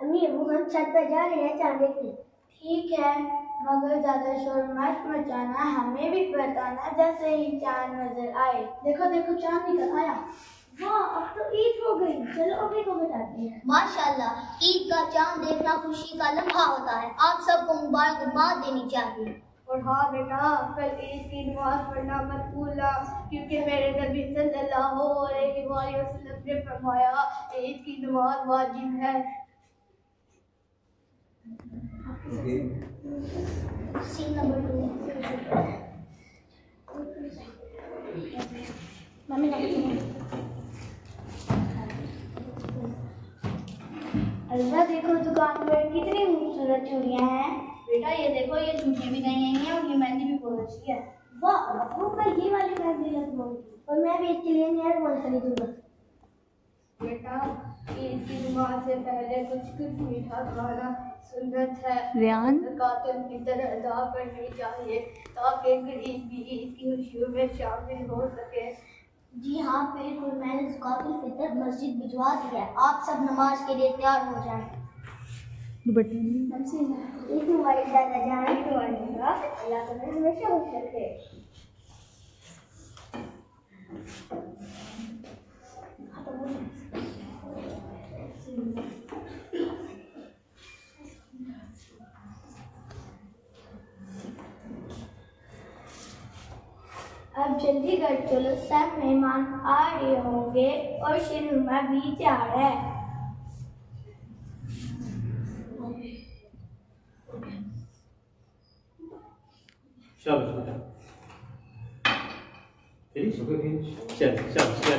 अम्मी वो हम छत पर जा रहे हैं चांद देखने। ठीक है, मगर ज्यादा शोर मत मचाना, हमें भी बताना जैसे ही चांद नजर आए। देखो देखो चांद निकल आया। वाह, अब तो ईद हो गई। चलो अम्मी को बताते हैं। माशाल्लाह, ईद का चांद देखना खुशी का लम्हा होता है। आप सबको मुबारकबाद देनी चाहिए। और हाँ बेटा, कल ईद की नमाज पढ़ना मत भूलना, क्योंकि मेरे नबी सल्लल्लाहु अलैहि वसल्लम ने फरमाया ईद की नमाज वाजिब है। Scene number 2। मम्मी अल्लाह, देखो दुकान पर कितनी खूबसूरत चूड़ियां हैं। बेटा ये देखो, ये चूड़ियां भी नई आई हैं और ये मेहंदी भी बहुत अच्छी है। वाह, वो मैं ये वाली मेहंदी लगवाऊंगी और मैं भी इसके लिए नया रुमाल खरीदूंगा। बेटा, ईद की नमाज से पहले कुछ मीठा खाना सुन्नत है। ज़कातुल फितर अदा करनी चाहिए ताकि गरीब भी ईद की खुशियों में शामिल हो सके। जी हाँ, बिल्कुल, मैंने ज़कातुल फितर मस्जिद भिजवा दिया है। आप सब नमाज के लिए तैयार हो जाएं। ईद मुबारक दादा जान। अल्लाह तुम्हें हमेशा खुश रखे। अब जल्दी घर चलो, सब मेहमान आ रहे होंगे और शिरमा भी तैयार है। शाबाश बेटा, फिनिश हो गया, फिनिश। चल चल चल।